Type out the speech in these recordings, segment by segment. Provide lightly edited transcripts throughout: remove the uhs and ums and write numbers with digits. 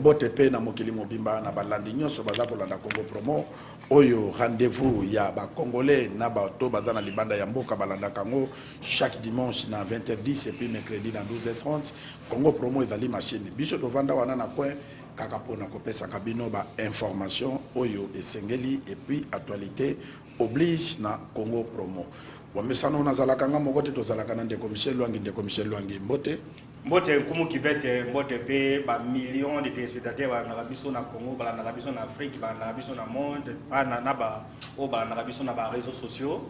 mbote pe na mokili mobimba na balandi nyonso baza kolanda Congo Promo oyo rendez-vous ya ba congolais na bato baza na libanda ya mboka balanda kango chaque dimanche na 20h10 et puis mercredi na 12h30 Congo Promo ezali machine biso tovanda wana na coin kaka pona kopesa kabino ba information oyo esengeli et puis actualité oblige na Congo Promo wamesano nazalaka nga mokote tozalaka na ndeko Michel Lwangi mbote mbote kumu kivete mbote pe ba millions de téléspectateurs ba na biso na Congo ba na biso na Afrique ba na biso na monde na ba o ba na biso na ba réseaux sociaux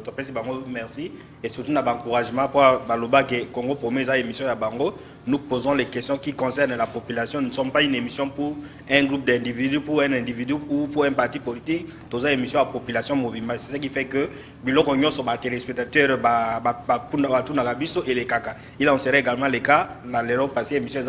to pesi bango merci et surtout na ba encouragement pour baloba que Congo Promo eza émission ya bango nous posons les questions qui concernent la population. Nous ne sommes pas une émission pour un groupe d'individus, pour un individu ou pour un parti politique. Nous sommes une émission à la population mobile. C'est ce qui fait que Biloko Nyon sont les téléspectateurs et les caca. Il en serait également les cas dans l'Europe passé émission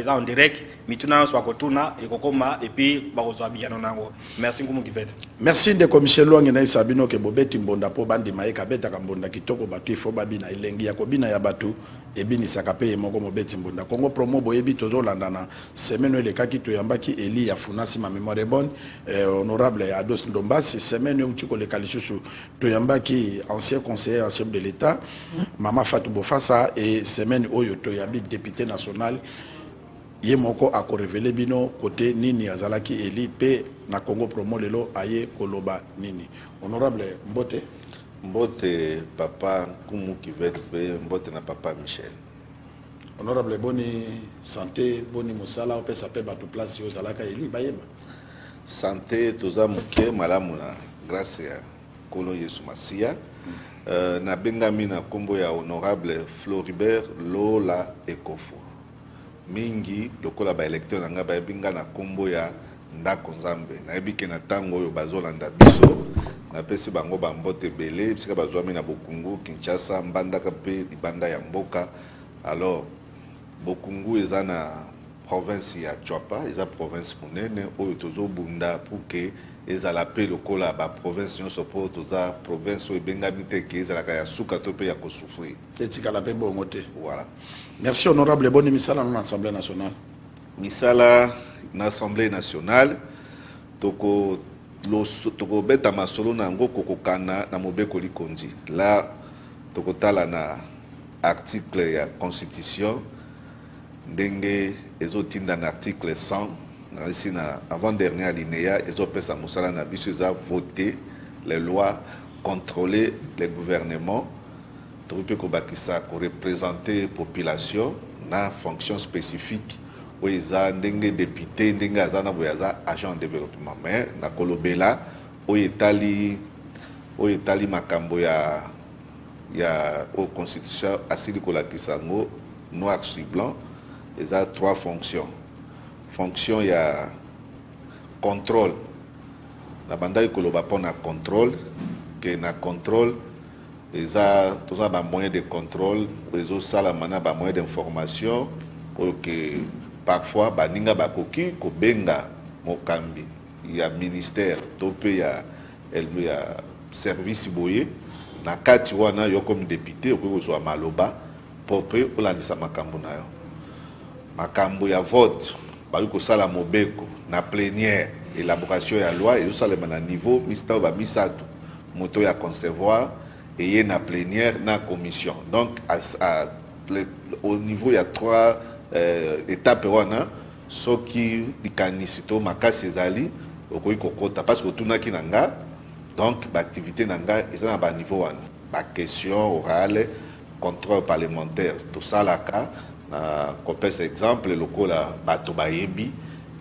en direct. Mituna soit kotuna et kokoma et puis barozo bianonango. Merci beaucoup qui fait. Merci de Michel Lwangi na Sabino ke bobeti mbonda po bandi maeka beta ka mbonda kitoko batu ifo babina elengi ya kobina ya batu ebini sakape moko mobeti mbonda Congo Promo boyebi tozo landana semaine le kaki to yambaki Eli ya funasi ma mémoire bonne honorable Ados Ndombasi semaine uchiko le kalisusu to yambaki ancien conseiller en chef de l'État Mama Fatou Bofasa et semaine oyo to yambi député national ye moko ako révéler bino côté nini azalaki Eli pe na Congo Promo lelo aye koloba nini honorable Mbote papa Kumu Kivete mbote na papa Michel. Honorable boni santé boni musala opesa pe batu place yo zalaka Eli bayeba. Santé toza muke malamu na grâce ya Kolo Yesu Masia. Na bengami na kombo ya honorable Floribert Lola Ekofo. Mingi lokola ba électeur nga ba binga na kombo ya Ndako Nzambe. Na ebike na tango oyo bazolanda biso. Na pesi bango bambote belé bisika bazwami na Bokungu Kinshasa mbandaka pe libanda ya mboka. Alors Bokungu eza na province ya Chwapa eza province monene oyo tozo bunda pour que ezala pe lokola ba province nyonso po toza province oyo bengami te ke ezala ka ya suka to pe ya ko souffrir etikala pe bongo te. Voilà. Merci honorable boni misala na Assemblée nationale. Misala na Assemblée nationale toko beta masolo na ngo kokokana na mobeko likondi la tokotala na article ya constitution ndenge ezotinda na article 100 na ici na avant dernier alinéa ezopesa musala na biso eza voter les lois contrôler les gouvernements tope ko bakisa ko représenter population na fonction spécifique où eza ndenge député ndenge azana boyaza agent de développement mais na kolobela o etali makambo ya au constitution asili kolakisa ngo noir sur blanc eza trois fonctions fonction ya contrôle na bandai koloba pona contrôle que na contrôle eza toza ba moyen de contrôle ezo sala mana ba moyen d'information pour que parfois baninga bakoki ko benga mokambi ya ministère to pe ya service boye na kati wana yo comme député ko zo maloba pour pe olandisa makambo na yo makambo ya vote ba ko sala mobeko na plénière élaboration ya loi et sala na niveau ministère ba misato moto ya concevoir et na plénière na commission donc au niveau il y a trois étape wana soki dikanisito makasi ezali okoki kokota parce que tunaki nanga donc ba activité nanga eza na ba niveau wana ba question orale contrôle parlementaire tout ça là ka na kopesa exemple lokola bato bayebi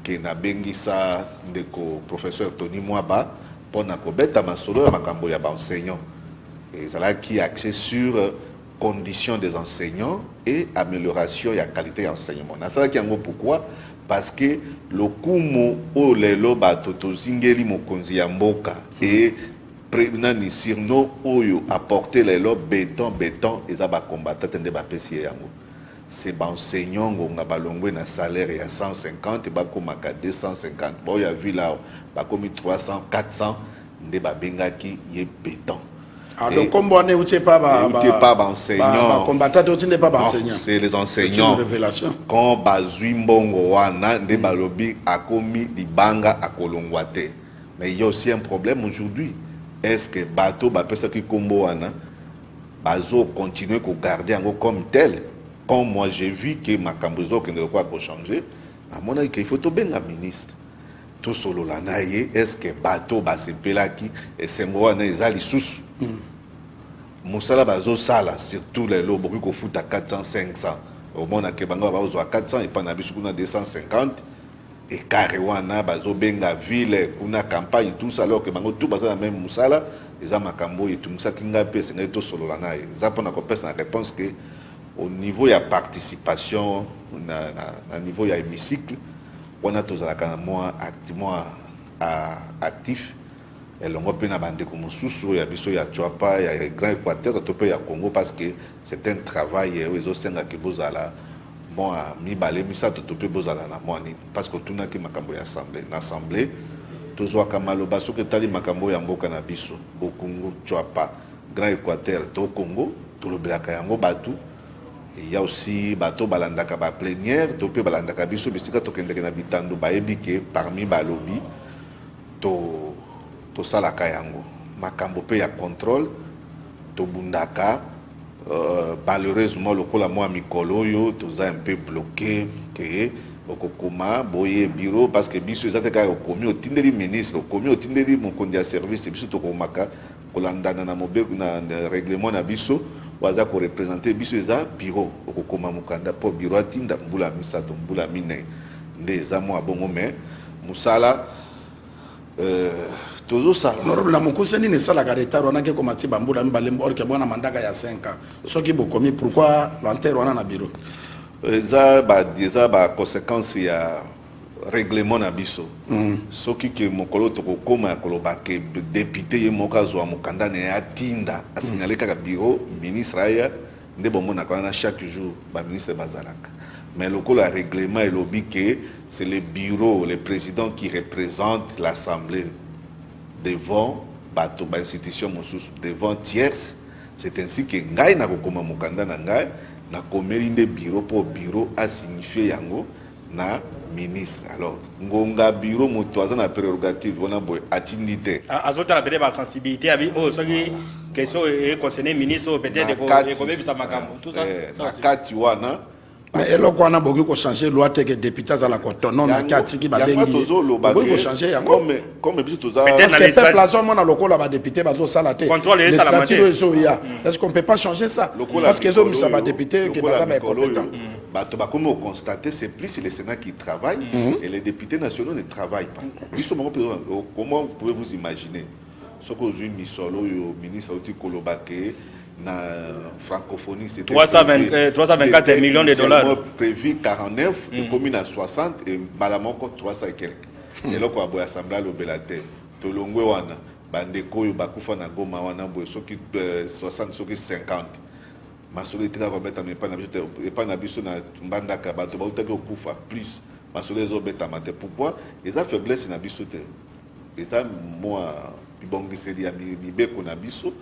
ke na bengisa ndeko professeur Tony Mwaba pona kobeta masolo ya makambo ya ba enseignant ezalaki axé sur conditions des enseignants et amélioration de la qualité de l'enseignement. Pourquoi? Parce que le kumo o lelo batoto zingeli mokonzi ya mboka et prenani sirno oyo apporter lelo béton et ça ba combattre tende ba pesi yango. C'est ba enseignant ngonga balongwe na salaire ya 150 ba komaka 250. Bon ya vu là ba komi 300 400 nde ba bengaki ye béton. Ah, donc, comme on est pas enseignant. Combattant, tu pas enseignant. C'est les enseignants. C'est une révélation. Quand Bazouimbongo wana de balobi a commis libanga à Kolongwate. Mais il y a aussi un problème aujourd'hui. Est-ce que bateau bapesa ki kombo wana bazo continuer à garder comme tel? Quand moi j'ai vu que ma cambozo qui ne doit pas changer, à mon avis qu'il faut tout bien un ministre. Tout solo la naie, est-ce que bateau base pelaki et sengo wana ezali sous? Moussala bazo sala surtout les lots beaucoup fout à 400 500. Au monde que bango bazo à 400 et pas na bisu kuna 250 et carré wana bazo benga ville kuna campagne tout ça alors que bango tout baza la même moussala eza makambo et tout ça kinga pe senga to solo la naie. Ça pour na kopesa na réponse que au niveau de la participation, au niveau de l'hémicycle, on a tous activement actif. Et l'on peut na bande comme Soussou, il y a Bisso, il y a Tchouapa, il y a Grand Équateur, il y a Congo parce que c'est un travail ils ont senga que bozala bon mi balé mi ça tout peut bozala na moani parce que tout na ki makambo ya assemblée tous wa kamalo baso que tali makambo ya mboka na biso au Congo Tchouapa Grand Équateur to Congo tout le blaka yango batu. Il y a aussi bateau balandaka ba plénière to pe balandaka biso bisika to kendeke na bitando ba ebike parmi balobi to salaka yango makambo pe ya contrôle to bundaka malheureusement lokola moi mikolo yo toza un peu bloqué que okokoma boye bureau parce que biso ezate ka okomi otindeli ministre okomi otindeli mokonzi ya service biso to komaka kolandana na mobeko na règlement na biso waza ko représenter biso eza bureau okokoma mukanda po bureau atinda mbula misato mbula mine nde eza mo abongo mais musala tozo sala honorable la mokusa ni sala ka retard wana ke komati bambula mbale mbor ke bwana mandaka ya 5 ans soki bokomi pourquoi l'enterre wana na bureau eza ba conséquence ya règlement na biso soki ke mokolo to kokoma koloba ke député ye moka zo mukanda ne atinda asignalé kaka bureau ministre aya nde bombo na kana chaque jour ba ministre bazalaka mais le règlement est lobby que c'est le bureau le président qui représente l'assemblée devant bato ba institution mosusu devant tierce c'est ainsi que ngai na kokoma mukanda na ngai na komeli nde bureau pour bureau a signifié yango na ministre. Alors ngonga bureau moto aza na prérogative wana boy atindi te azota la peut-être sensibilité abi oh soki question est concerné ministre peut-être ko bisa makambo tout ça na kati wana mais eloko wana boki ko changer loi te que député za la kotono na kati ki ba bengi boki ko changer yango comme biso toza parce que peuple azo mona lokola ba député bazo sala te contrôle et ça la matière est-ce qu'on peut pas changer ça parce que zo misa ba député que baza ba compétent comme on constate, c'est plus le Sénat qui travaille et les députés nationaux ne travaillent pas. Comment vous pouvez vous imaginer ce que vous misolo le ministre Oti Kolobake na francophonie c'était 324 millions de dollars prévu 49 et commis à 60 et malamoko 300 et quelques. Et là quoi assemblée le belate to longwe wana bandeko yo bakufa na goma wana boy soki 60 soki 50 masolo etika kobeta mepa na biso na mbandaka bato bautaki okufa plus masolo ezobetama te pourquoi eza faiblesse na biso te eza mwa bibongiseli ya mibeko na biso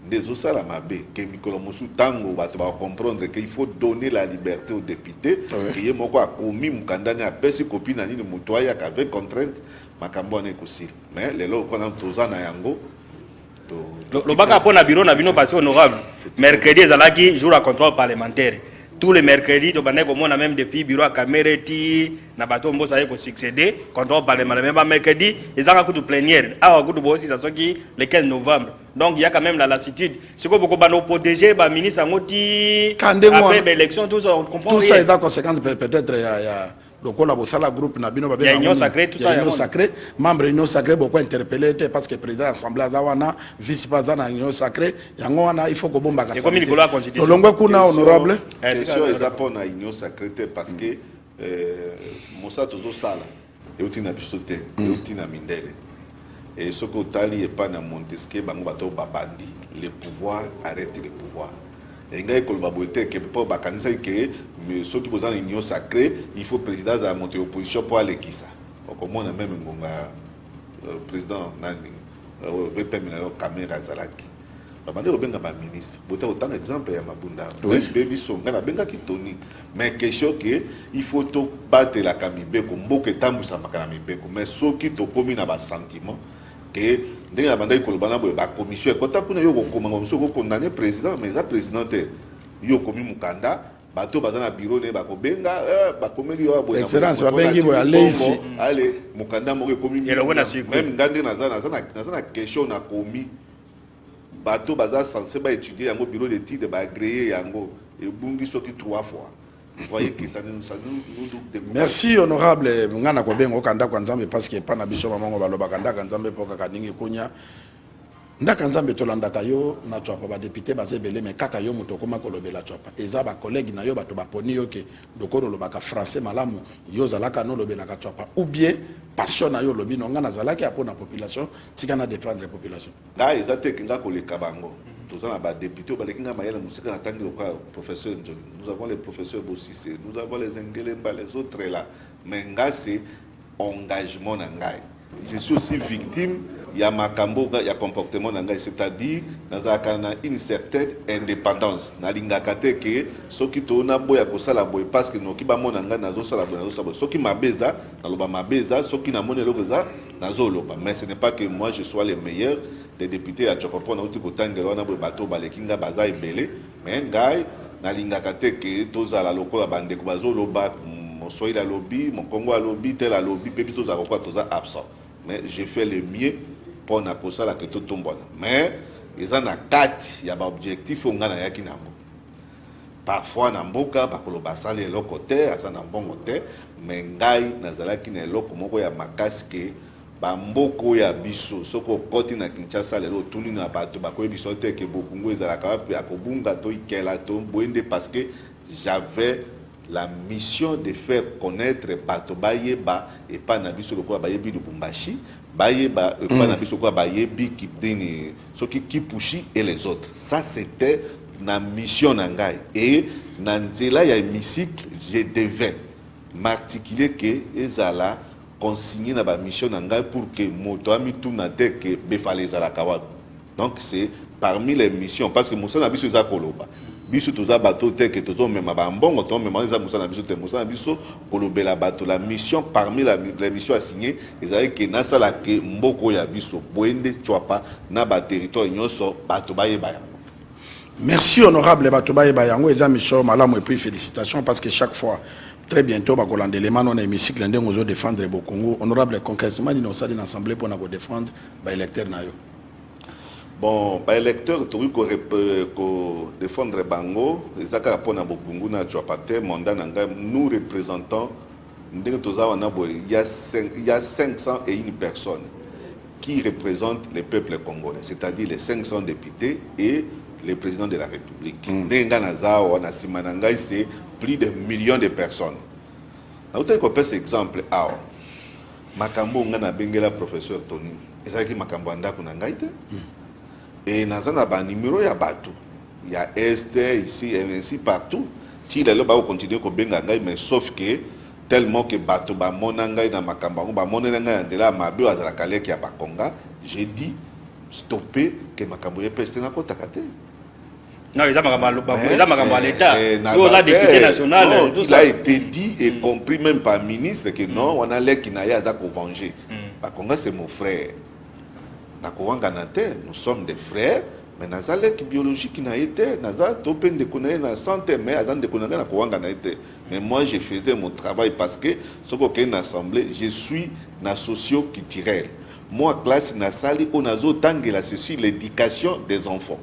nde ezosala mabe ke mikolo mosusu ntango bato bacomprendre ke il faut donner la liberté aux députés ke ye moko akomi mokandani apesi kopi na nini moto ayaka avec contrainte makambo wana ekosila mais lelo kona toza na yango le bac pour na bureau na bino passé honorable mercredi ezalaki jour à contrôle parlementaire tous les mercredis to bande comme on a même depuis bureau à Camereti na bato mbosa yeko succéder contrôle parlementaire même mercredi ezanga coup de plénière a coup de boss ça qui le 15 novembre donc il y a quand même la lassitude ce que beaucoup bano protéger ba ministre ngoti après l'élection tout ça on comprend tout ça est en conséquence peut-être il y a lokola bosala groupe na bino babe union sacrée tout ça union sacrée membre union sacrée beaucoup interpellé parce que président assemblée wana vice président na union sacrée yango wana il faut ko bomba ka comme Nicolas constitution longwe kuna honorable question ezapo na union sacrée parce que mosa tozo sala euti na bisote euti na mindele et ce que tali et pas na Montesquieu bango bato babandi le pouvoir arrête le pouvoir et ngai ko babote que pour bakanisa que ceux qui posent l'union sacrée il faut président à monter opposition pour aller qui ça comme on a même ngonga président nani VP Minalo caméra zalaki babande obenga ba ministre bota autant exemple ya mabunda Oui. baby songa na benga kitoni mais question que il faut to battre la kamibeko mboka etambusa makana mibeko mais soki to komi na ba sentiment que ndenge na banda ikoloba na boye ba commission ekota kuna yo kokoma commission ko condamner président mais za président te yo komi mukanda bato baza na bureau ne bakobenga bakomeli yo boye excellence babengi boye alesi ale mukanda moko komi même ngande naza na question na komi bato baza censé ba étudier yango bureau d'étude ba agréer yango et bungi soki 3 fois. Vous voyez que ça nous merci honorable ngana ko bengo kanda kwa nzambe parce que pas na biso mamango baloba kanda kwa nzambe poka kaningi kunya ndaka nzambe tolandaka yo na tshwapa ba député bazebele mais kaka yo muto koma kolobela tshwapa eza ba collègue na yo bato baponi yo ke dokoro lobaka français malamu yo zalaka no lobela ka tshwapa ou bien passion na yo lobi no ngana zalaki apona population tikana défendre population da eza te kinga koleka bango tous en bas député balekinga mayela musika na tangi lokwa professeur Njoli nous avons les professeurs Bossissé nous avons les Engelemba les autres là mais nga c'est engagement na ngai je suis aussi victime ya makambo ya comportement na ngai c'est-à-dire nazaka na une certaine indépendance na lingaka te ke soki to na boya kosala boy parce que noki ba mona nga nazo sala boy soki mabeza na loba mabeza soki na mona lokoza nazo loba mais ce n'est pas que moi je sois le meilleur des députés à Tchopopo na uti kotangela na boy bato balekinga baza ebele mais ngai na lingaka te ke tozala lokola bande ko bazo loba mosoyi la lobby mon Congo a lobby tel a lobby pepi tozala quoi toza absent mais j'ai fait le mieux pour na kosala que tout tombe mais ils en a 4 ya ba objectif on ngana yaki nango parfois na mboka bakoloba sala eloko te asa na mbongo te mais ngai nazalaki na eloko moko ya makasi ke ba mboko ya biso soko koti na Kinshasa lelo tuni na bato bakoyebi biso te ke bokungu ezalaka wapi akobunga to ikela to boende parce que j'avais la mission de faire connaître bato bayeba et pas na biso lokola bayebi Lubumbashi bayeba et pas na biso lokola bayebi Kipdini soki Kipushi et les autres ça c'était na mission na ngai et na nzela ya hémicycle je devais m'articuler que ezala consigné na ba mission na ngai pour que moto ami tout na te que befale ezala kawa donc c'est parmi les missions parce que mosala biso eza koloba biso toza bato te que tozo mema ba mbongo to mema eza mosala biso te mosala biso kolobela bato la mission parmi les missions assignées ezali que nasala ke mboko ya biso boende tshwapa na ba territoire nyonso bato bayeba yango. Merci honorable bato bayeba yango eza mission malamu et puis félicitations parce que chaque fois très bientôt bakolanda élément non hémicycle ndenge ozo défendre Bokongo honorable concrètement ni osali na assemblée pour na ko défendre ba électeur na yo. Bon, les électeurs, tu défendre Bango, les accords pour na Bokungu na Tchouapate, mandat nous représentons, il y a 501 personnes qui représentent le peuple congolais, c'est-à-dire les 500 députés et le président de la République. C'est plus de millions de personnes. Vous avez cet exemple. Makambo ngana bengela professeur Tony. Ezaki makambo andako na ngai te. Et nazana ba numéro ya bato. Il y a Est ici et ainsi partout. Ti lelo ba continuer ko benga ngai mais sauf que tellement que bato ba monanga na makambo ba monanga na ndela mabe azala kaleki ya bakonga, j'ai dit stopper que makambo ye peste na kota kate. Non, ils ont à l'État. Nous, la député nationale. Tout ça a été dit et compris même par le ministre que non, on a l'air qu'il n'a pas à venger. Bakonga, c'est mon frère. Nous sommes des frères, mais nous avons l'air biologique qui n'a été. Nous avons de connaître la santé, mais nous avons de connaître. Mais moi, je faisais mon travail parce que, ce qu'on a une assemblée, je suis un socio-culturel. Moi, classe, on a autant que ceci, l'éducation des enfants.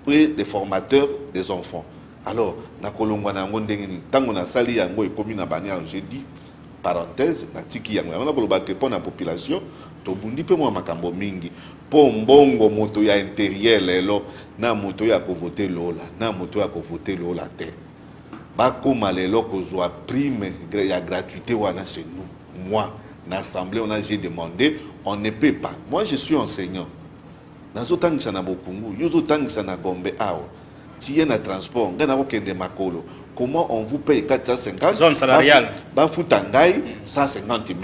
Des formateurs des enfants. Alors, na kolongwa na ngo ndengeni tango na sali yango ekomi na banya j'ai dit parenthèse na tiki yango na koloba ke pour la population to bundi pe mo makambo mingi po mbongo moto ya intérieur lelo na moto ya ko voter lola na moto ya ko voter lola te ba koma lelo ko zwa prime ya gratuité wana c'est nous moi na assemblée on a j'ai demandé on ne peut pas moi je suis enseignant nazotangisa na Bokungu yozotangisa na Gombe awa tiye na transport ngana ko kende makolo comment on vous paye 450 zone salariale ba futangai 150 000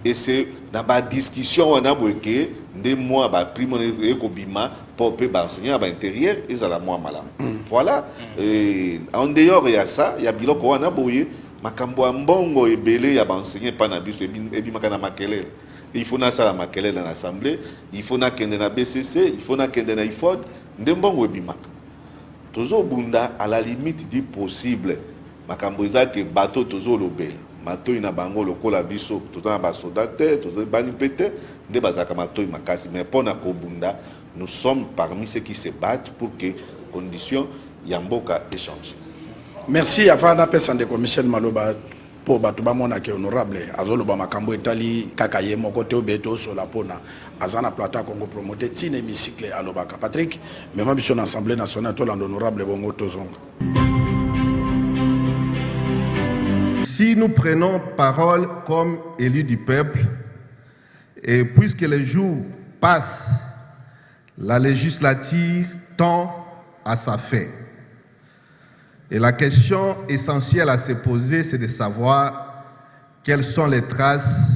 et c'est na ba discussion on a boké nde moi ba primo ekobima pour enseigner à l'intérieur, ils ont la moins malade. Voilà. En dehors, il y a ça, il y a biloko wana boye, makambo mbongo et belé, il y a enseigné pas na biso et bi makana makelele. Il faut na ça la makelele dans l'assemblée, il faut na kende na BCC, il faut na kende na IFOD, ndembongo et bimaka. Tozo bunda à la limite du possible. Makambo ezake bateau tozo lobela. Mato ina bango lokola biso, tozo na ba soldate, tozo bani pété, nde bazaka mato makasi mais pona ko bunda. Nous sommes parmi ceux qui se battent pour que les conditions Yamboka échangent. Merci à Fana Pesande Commission Maloba pour Batouba Monake honorable. Azoloba Makambo Etali Kakaye Mokote Obeto Solapona Azana Plata Congo promoté Tine Hémicycle à Lobaka. Patrick, même ambition Assemblée nationale, tout l'honorable Bongo Tozonga. Si nous prenons parole comme élus du peuple, et puisque les jours passent, la législature tend à sa fin. Et la question essentielle à se poser, c'est de savoir quelles sont les traces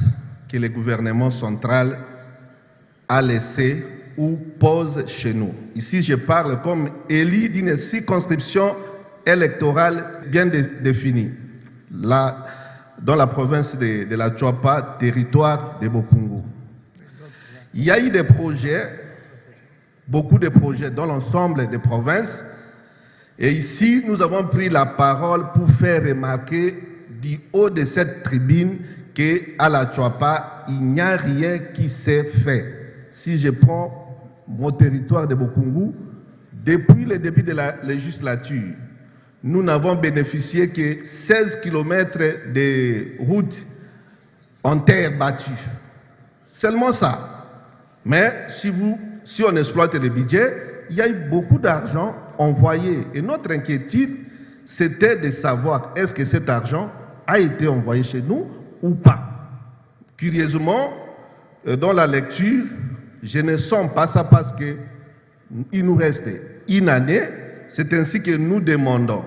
que le gouvernement central a laissées ou pose chez nous. Ici, je parle comme élu d'une circonscription électorale bien définie, là, dans la province de la Tchouapa, territoire de Bokungu. Il y a eu des projets, beaucoup de projets dans l'ensemble des provinces. Et ici, nous avons pris la parole pour faire remarquer du haut de cette tribune qu'à la Tchouapa, il n'y a rien qui s'est fait. Si je prends mon territoire de Bokungu, depuis le début de la législature, nous n'avons bénéficié que 16 km de routes en terre battue. Seulement ça. Mais si on exploite le budget, il y a eu beaucoup d'argent envoyé. Et notre inquiétude, c'était de savoir est-ce que cet argent a été envoyé chez nous ou pas. Curieusement, dans la lecture, je ne sens pas ça parce qu'il nous reste une année. C'est ainsi que nous demandons,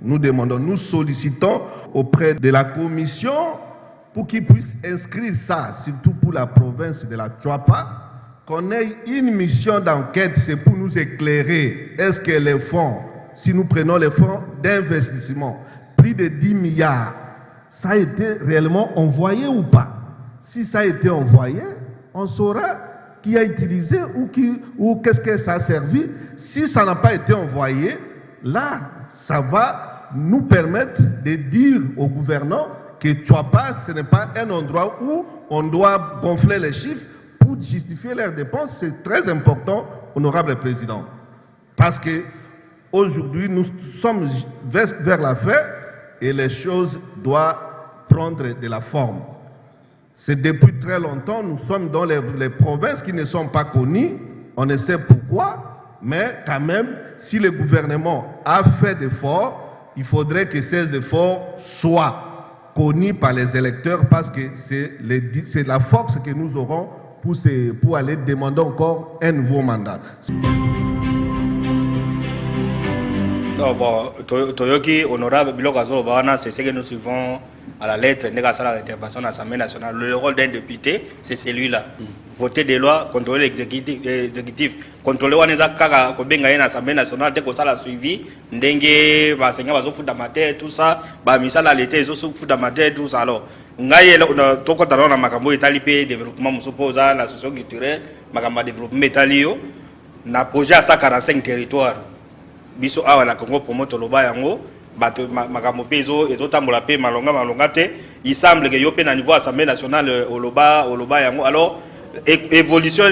nous sollicitons auprès de la commission pour qu'ils puissent inscrire ça, surtout pour la province de la Tchouapa, qu'on ait une mission d'enquête, c'est pour nous éclairer. Est-ce que les fonds, si nous prenons les fonds d'investissement, plus de 10 milliards, ça a été réellement envoyé ou pas? Si ça a été envoyé, on saura qui a utilisé ou qu'est-ce que ça a servi. Si ça n'a pas été envoyé, là, ça va nous permettre de dire au gouvernement que Tchouapa, ce n'est pas un endroit où on doit gonfler les chiffres pour justifier leurs dépenses. C'est très important, honorable président. Parce que aujourd'hui, nous sommes vers la fin et les choses doivent prendre de la forme. C'est depuis très longtemps, nous sommes dans les provinces qui ne sont pas connues. On ne sait pourquoi, mais quand même, si le gouvernement a fait d'efforts, il faudrait que ces efforts soient connus par les électeurs parce que c'est la force que nous aurons pour aller demander encore un nouveau mandat. Non, bon, Toyoki, honorable Biloko Azolobana, c'est ce que nous suivons à la lettre de l'intervention de l'Assemblée nationale. Le rôle d'un député, c'est celui-là. Voter des lois, contrôler l'exécutif, contrôler l'Assemblée nationale, dès que ça l'a suivi, ndenge, enseignants, tout ça, misala l'été, ils ont tout ça. Alors, ngai toko talona makambo etalipe développement musopoza la socio culturelle makambo développement metalio na projet à 145 territoires biso awa la Congo promote loba yango bato makambo pezo ezotambola pe malonga te il semble que yo pe na niveau assemblée nationale oloba yango alors évolution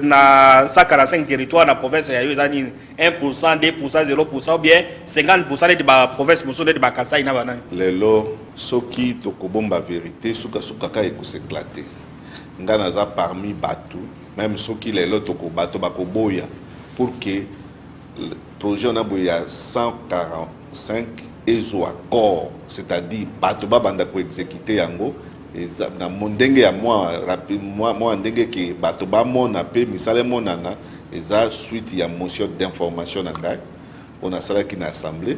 na 145 territoires na province ya yo ezani 1%, 2%, 0% ou bien 50% de la province de Bakasai na banani. Lelo soki tokobomba vérité suka ka ekoséclater. Ngana za parmi batu même soki lelo tokobato bakoboya pour que le projet on a boya 145 ezo accord, c'est-à-dire bato babanda ko exécuter yango na mondenge ya moi ndenge ke bato ba mona pe misale monana eza suite ya motion d'information na ngai on a sala ki na assemblée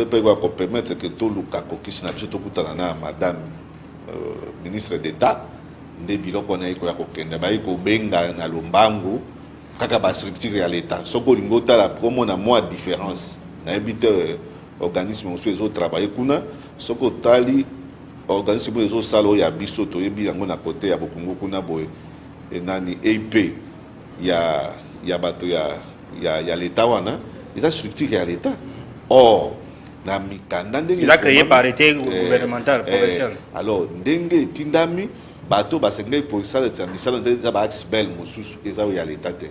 peut ko permettre que tout luka ko kisina biso tokutana na madame ministre d'état nde biloko na iko ya kokende ba iko benga na lombangu kaka ba structure ya l'état soko lingo tala comme on a moins différence na habité organisme so ezo travailler kuna soko tali organisme ezo salo ya biso to yebi yango na côté ya bokungu kuna boye enani AP ya bato ya l'état wana eza structure ya l'état or na mikanda ndenge il a créé par arrêté gouvernemental provincial alors ndenge tindami bato basengeli pour ça le misala nzeza ba axbel mosusu eza ya l'état te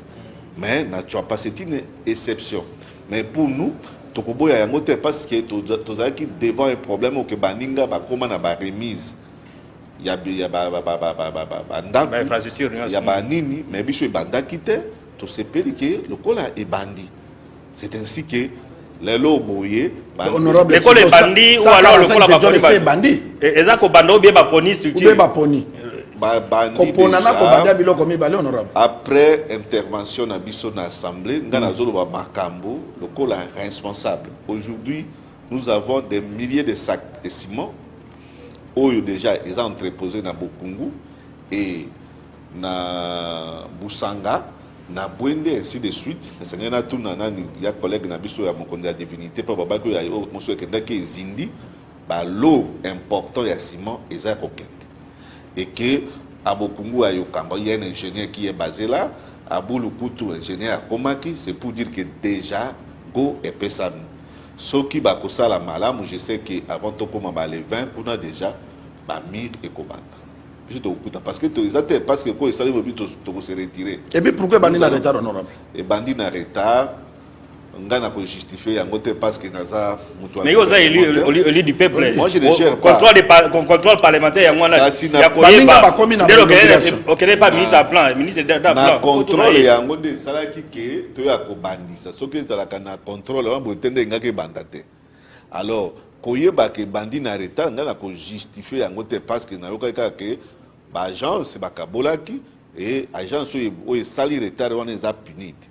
mais na tu as pas c'est une exception mais pour nous tokoboya yango te parce que tozalaki devant un problème au que baninga bakoma na ba remise ya ndako ya banini mais biso ebandaki te tosepeli ke lokola ebandi c'est ainsi que lelo boye honorable l'école est bandit ou alors l'école va poni c'est bandit eza ko banda ou bien ba poni structure ba poni après intervention na biso na assemblée ngana zolo ba makambo lokola responsable aujourd'hui nous avons des milliers de sacs de ciment oyo déjà ils ont entreposé na Bokungu et na Busanga na Bwende ainsi de suite sengena tuna nani ya collègue na biso ya mokonde ya divinité pa baba ko ya moso ekendaki ezindi ba lot important ya ciment eza kokende et que à Bokungu à Yokamba il y a un ingénieur qui est basé là à Boulukutu ingénieur à Komaki c'est pour dire que déjà go et pesam ce qui va causer la malamu je sais que avant de commencer les 20 on a déjà ba mir et kobanda je te écoute parce que parce que quoi ça veut dire to se retirer et puis pourquoi bandi na retard honorable et bandi na retard ngana ko justifier yango te parce que naza mutu mais oza élu du peuple moi je ne gère pas contrôle parlementaire yango na ya baninga bakomi na okene pas ministre à plan ministre d'un plan na contrôle yango nde salaki ke to ya ko bandisa soki ezalaka na contrôle wambo tende ngaki bandate alors koyeba ke bandi na retard ngana ko justifier yango te parce que na yoka ke ba agence bakabolaki et agence oyo sali retard wana eza punite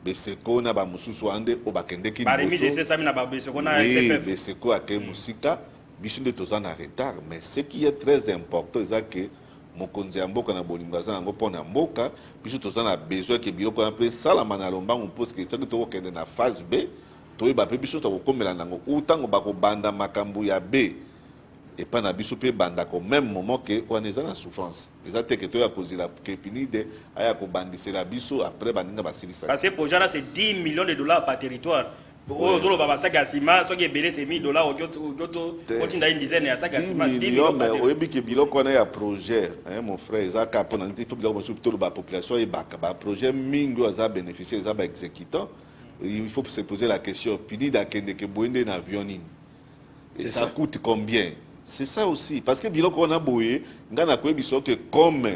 beseko na ba mususu ande o bakende ki ba remise c'est ça na ba beseko na SFF beseko ake musika biso nde toza na retard mais ce qui est très important eza que mokonzi ya mboka na bolingo aza nango mpona mboka biso toza na besoin ke biloko wana mpe salama na lombango parce que soki tokokende na phase B toyeba mpe biso tokokomela nango utango bakobanda makambo ya B epa na biso mpe bandako même moment ke wana eza na souffrance eza te ke toya kozela ke pinide aya kobandisela biso après baninga basilisa parce que projet là c'est 10 millions de dollars par territoire ozolo baba sac à ciment soki ebele c'est 1000 dollars ojoto otinda une dizaine ya sac à ciment 10 millions mais oyebi ke biloko wana ya projet mon frère eza ka mpona nti fo biloko mosusu tolo bapopulation ebaka baprojet mingi oyo aza bénéficier eza baexécutant il faut se poser la question pinide akende ke boyende na avion nini et ça coûte combien. C'est ça aussi. Parce que biloko on a boye, ngana koyebi so que comme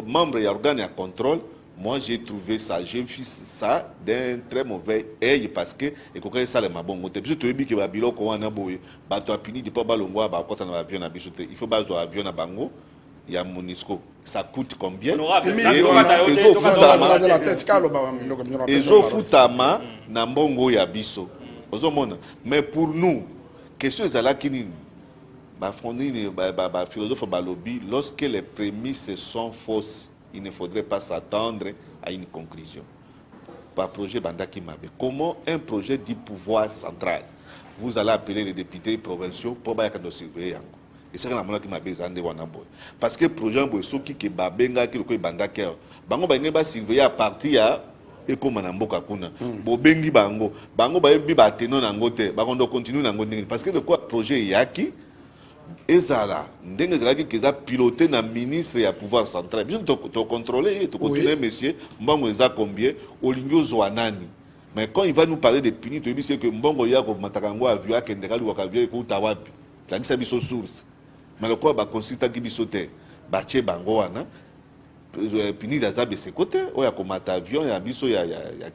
membre et organe à contrôle, moi j'ai trouvé ça, j'ai vu ça d'un très mauvais œil parce que et kokay ça le mabongo te. Biso toyebi ke ba biloko on a boye, ba to apini di pa balongwa ba kota na avion na biso te. Il faut ba zo avion na bango ya Monisco. Ça coûte combien? Ezo futama na mbongo ya biso. Ozomona. Mais pour nous question ezalaki nini philosophe balobi lorsque les prémices sont fausses il ne faudrait pas s'attendre à une conclusion par projet bandaki mabe comment un projet du pouvoir central vous allez appeler les députés provinciaux pour bayaka de surveiller yango et ça na monaki mabe zande wana boy parce que projet boy soki ke babenga ki loko bandaki bango bayenge ba surveiller à partir ya ekoma na mboka kuna bobengi bango bayebi bateno nango te bakondo continue nango ndenge parce que de quoi projet yaki ezala ndenge ezalaki keza piloté na ministre ya pouvoir central biso to contrôler to continuer monsieur mbongo eza combien olingi ozwa nani mais quand il va nous parler de puni to biso que mbongo ya ko matakango avion akendeka luka avion ekuta wapi tangisa biso source mais le quoi ba consultaki biso te batie bango wana pini daza bese côté oya komata avion ya biso ya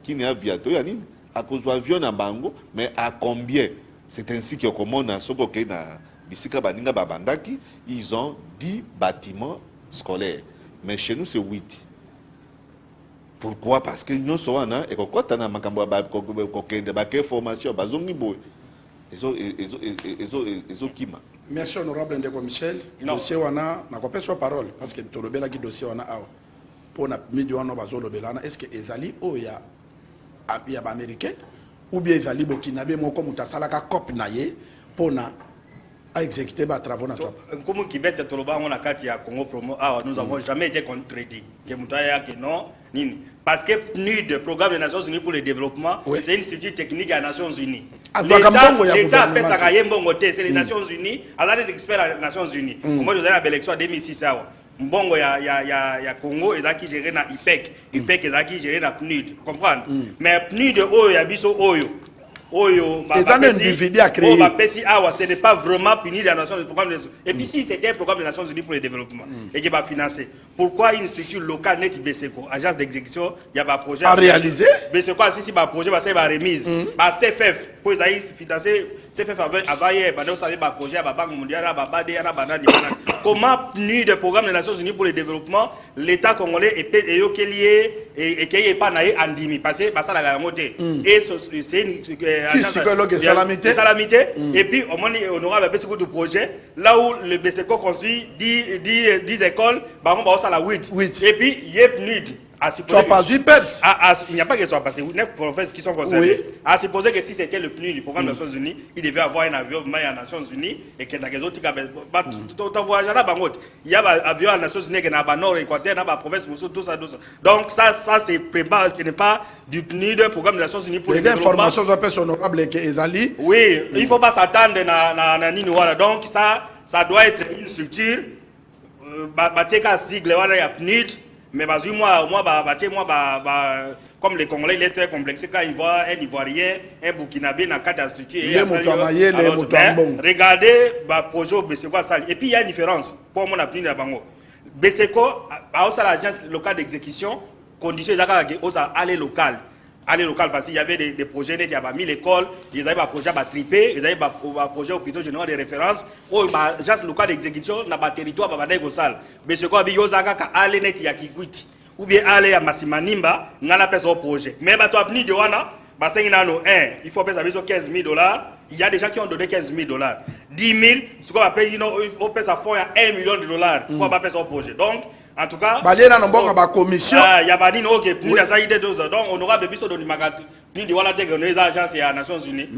kini aviateur ya nini akozwa avion na bango mais à combien c'est ainsi que komona soko ke na bisika baninga babandaki ils ont 10 bâtiments scolaires mais chez nous c'est 8 pourquoi parce que nous sommes wana et kokota na makambo ba kokende ba ke formation bazongi boy ezo kima. Merci honorable Ndeko Michel. Dossier wana na kopeswa parole parce que tolobela ki dossier wana awa. pour na PNUD wana bazolo belana est-ce que ezali o ya ba américain ou bien ezali bokinabe moko mutasalaka cop na ye pour na à exécuter les travaux naturels. Comme qui va être le bas, on a quatre à Congo Promo. Ah, nous avons jamais été contredit. Que Moutaya que non, ni parce que PNUD, Programme des Nations Unies pour le développement, c'est une institut technique des Nations Unies. L'État a fait ça c'est les Nations Unies, à l'année d'experts des Nations Unies. Moi, je vous ai la élection en 2006. Mbongo ya Congo et qui géré na IPEC, IPEC et qui géré na PNUD, comprendre. Mais PNUD oyo ya biso oyo. Oyo, ce n'est pas vraiment puni la Nations Unies. Et puis si c'était un programme des Nations Unies pour le développement et qui va financer, pourquoi une structure locale n'est Beseko, agence d'exécution, il y a un projet à réaliser. Beseko si un projet va faire remise, CFF pour financer, CFF avait un projet à la Banque mondiale, à la banane. Comment puni le programme des Nations Unies pour le développement, l'État congolais est lié et qui n'est pas naïe en dimi parce que ça la montée et c'est une salamité et puis on aura le BCO du projet là où le BCO construit 10 écoles par contre ça la 8 et puis il y a PNUD à supposer il n'y a pas que ça passé 9 provinces qui sont concernées à supposer que si c'était le PNUD du programme des Nations Unies il devait avoir un avion aux Nations Unies et que dans les autres il y a un avion aux Nations Unies qui est dans le nord Équateur dans la province tout ça donc ça c'est préparé ce n'est pas du PNUD programme des Nations Unies pour le développement. Les informations sont honorables que Ezali. Oui, il ne faut pas s'attendre à Niniwala. Donc ça doit être une structure bateka sigle wana ya PNUD mais comme les Congolais il est très complexe quand il voit un Ivoirien, un Burkinabé dans cadre de structure regardez projet Beseko ça et puis il y a une différence pour mon PNUD la bango. Beseko a aussi l'agence locale d'exécution condition ils aller local parce qu'il y avait des projets il y avait 1000 écoles ils avaient un projet à triper ils avaient un projet au hôpital général de référence où l'agence locale d'exécution dans le territoire au sal mais ce qu'on a dit aller net ya Kikwiti ou bien aller à Massimanimba ngana pesa au projet mais toi venu de wana il faut payer $15,000 il y a des gens qui ont donné $15,000 10,000 ce qu'on appelle il faut payer ça fois $1 million pour pas payer au projet donc en tout cas, il y a commission. Il y a des gens donc on aura des bisous de l'imagate. Ni de voilà des agences et les Nations Unies.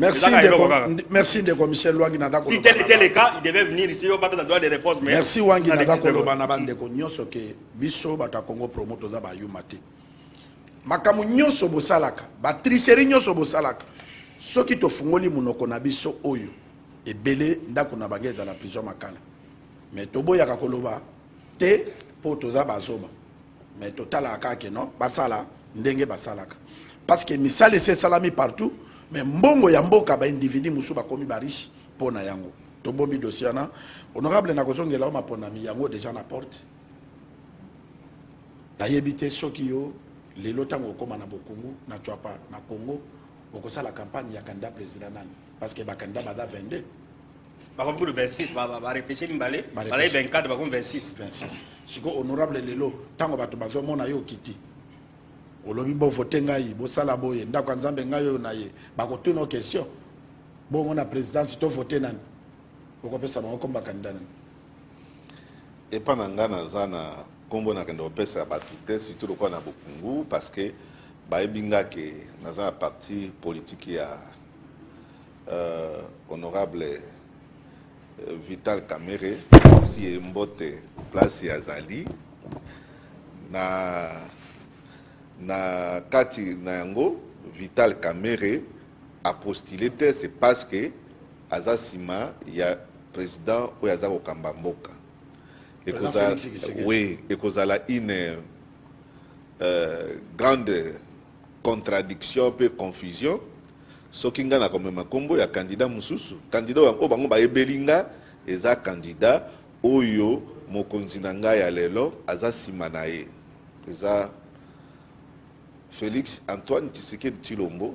Merci de commissaire Wangi Nada. Si tel était le cas, il devait venir ici au pas besoin de réponse. Merci Wangi Nada Koloba na bande ko nyonso ke biso bata Congo promoto za ba yumate. Makamu nyonso bosalaka, ba tricherie nyonso bosalaka. Soki to fungoli munoko na biso oyo ebele ndako na bageza la prison makala. Mais toboya ka koloba te pour toza bazoba mais total akake non basala ndenge basalaka parce que misale c'est salami partout mais mbongo ya mboka ba individu musu ba komi ba riche pona yango to bombi dossier na honorable na kozongela o mapona mi yango déjà na porte na yebite soki yo lelo tango koma na bokungu na chwapa na Congo okosala campagne ya candidat président nani parce que ba candidat bada 22 par contre, 26, répéter Mbalé, 24, 26. Si honorable Lelo, tant que tu mon ayo kiti. Olobi bo voter ngai, bo sala boye, ndako nzambe ngai yo na ye. Ba ko tuna question. Bon on a présidence to voter nani. Pourquoi pesa ba komba candidat nani. Et pas ngana zana kombo na kendo pesa ba tout surtout ko na bokungu parce que ba ebinga ke na za parti politique ya honorable Vital Kamerhe si mbote place ya Zali na kati na yango Vital Kamerhe a postulé c'est parce que azasima ya président ou azako kambamboka et kozala une grande contradiction peu confusion soki nga na komema kombo ya candidat mususu candidat o bango ba ebelinga eza candidat oyo mokonzi na ngai ya lelo aza sima na ye eza Félix Antoine Tshisekedi Tshilombo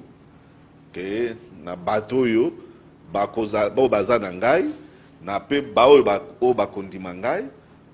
ke na bato oyo bakoza bo baza na ngai na pe ba oyo bakondima ngai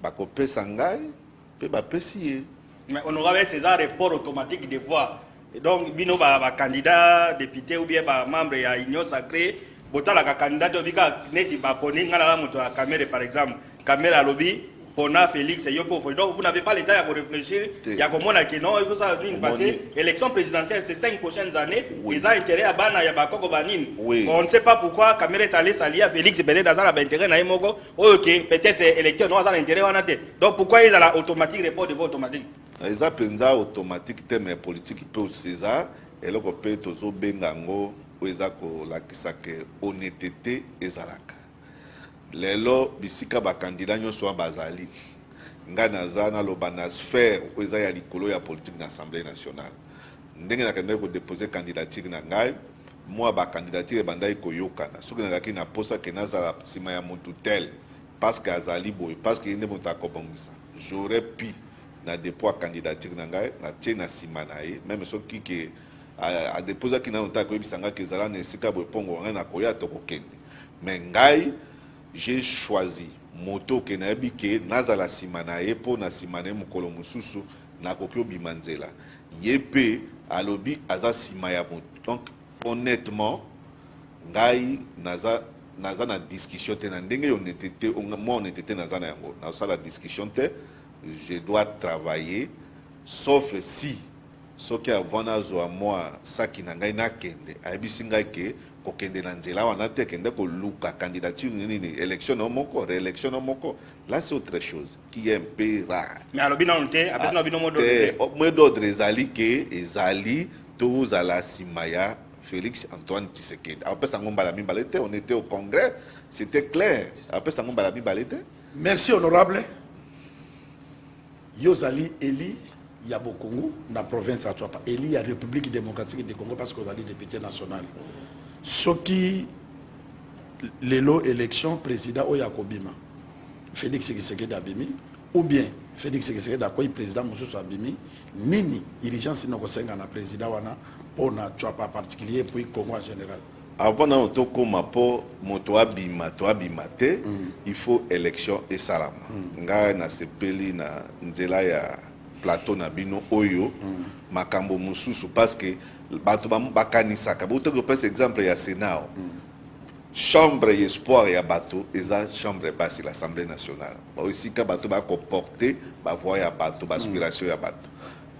bakopesa ngai pe bapesi ye mais on aura César report automatique de voix. Et donc, bino ba candidat député ou bien ba membre ya union sacrée, botala ka candidat obika neti ba poni ngala muto a Kamerhe par exemple, Kamerhe alobi Pona Félix et Yopo. Donc vous n'avez pas le temps à réfléchir. Il y a comme on a que non, il faut ça passer. Élection présidentielle, c'est 5 prochaines années. Ils ont intérêt à Bana, Yabako, Banin. On ne sait pas pourquoi Kamere est allé s'allier à Félix, peut-être dans un intérêt, ok, peut-être électeur, non, ça intérêt, donc pourquoi ils ont la automatique, report de vote automatique? Ils ont pensa automatique, mais politique, peut César, et là, on peut toujours bengango, où ils ont la honnêteté et zalaka. Lelo bisika ba candidat nyonso bazali nga naza na loba na sphère oza ya likolo ya politique na Assemblée nationale ndenge na kende ko déposer candidature na ngai moi ba candidature bandai ko yokana soki na kaki na posa ke nazala sima ya mutu tel parce que azali boy parce que ine mutu akobongisa j'aurais pu na dépôt candidature na ngai na tie na sima na ye même soki ke a déposer ki na mutu ko bisanga ke zala na sika boy pongo ngai na koya to kokende mais ngai j'ai choisi moto ke na bike nazala simana epo na simane mukolo mususu na kopio bimanzela yepe alobi aza sima ya moto. Donc honnêtement ngai naza na discussion te na ndenge honnêteté moi honnêteté naza na yango na sala discussion te je dois travailler sauf si soki avant nazo moi saki na ngai na kende ayebisi ngai ke kokende na nzela wana te kende ko luka candidature nini élection no moko réélection no moko là c'est autre chose qui est un peu rare mais alors bien noté après no bino mot d'ordre ezali ke ezali tous à la simaya Félix Antoine Tshisekedi après ça ngomba la mibalete on était au congrès c'était clair après ça ngomba la mibalete. Merci honorable Yozali Eli Yabo Congo na province à Tchouapa Eli ya République démocratique du Congo parce que vous allez député national. Ce qui l'élo élection président Oyakobima Félix Tshisekedi Abimi ou bien Félix Tshisekedi Akoy président Moussou Abimi nini urgence noko senga na président wana pour na Tchouapa particulier puis Congo en général. Avant na otoko mapo moto abima to abima te il faut élection et salama nga na sepeli na nzela ya plateau na bino oyo makambo mususu parce que bato bakanisaka boto ko pesa exemple ya Sénat chambre espoir ya bato eza chambre basse l'Assemblée nationale ba aussi ka bato ba comporter ba voix ya bato ba aspiration ya bato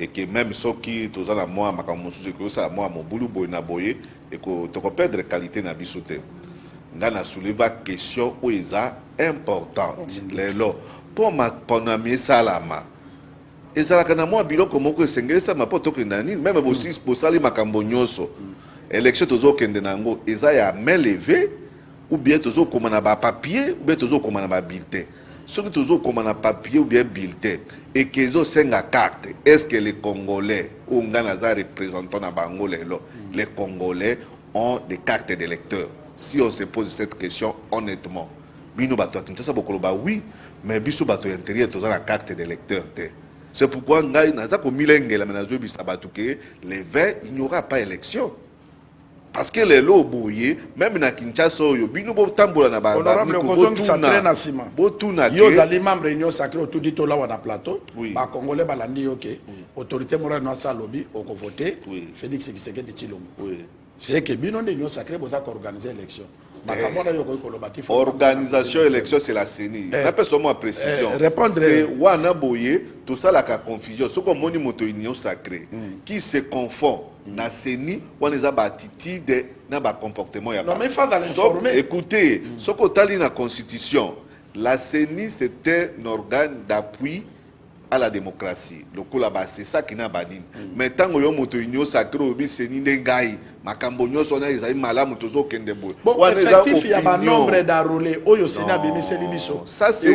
et que même soki tozana moi makambo mususu ko sa moi mobulu boy na boye et que to ko perdre qualité na biso te nga na souleva question o eza importante lelo pour ma ponami salama ezalaka na mwa biloko moko esengelisa mapoto ke nani même bosis bosali makambo nyonso élection tozokende nango eza ya main levée ou bien tozokoma na ba papier ou bien tozokoma na ba bulletin soki tozokoma na papier ou bien bulletin et que ezosenga carte est-ce que les Congolais ou nga naza représentant na bango lelo les Congolais ont des cartes d'électeurs? Si on se pose cette question honnêtement bino bato atinsa bokoloba oui mais biso bato intérieur toza na carte d'électeur te. C'est pourquoi ngai naza ko milengela menazo bisabatu ke les 20 il n'y aura pas élection parce que les lots boye même na Kinshasa yo bino bo tambola na ba honorable Kozong s'entraîne à Sima botuna yo dali membre réunion sacrée autour du tola wana plateau ba congolais balandi yoke autorité morale no sa lobby oko voter Félix Tshisekedi Tshilombo c'est que bino de union sacrée bota ko organiser élection makamona yo ko kolobati organisation élection c'est la CENI na personne moi précision c'est wana boye tout ça la confusion ce qu'on moni moto union sacrée qui se confond na CENI wana za ba attitude na ba comportement ya non mais il faut l'informer. Écoutez ce qu'on tali na constitution la CENI c'était un organe d'appui à la démocratie lokola ba c'est ça qui n'a pas dit mais tant yo moto union sacrée obi CENI ndengai makambo nyonso na ezali malamu tozokende boye wana effectif ya ba nombre d'enrôlés oyo CENI abimiseli biso ça c'est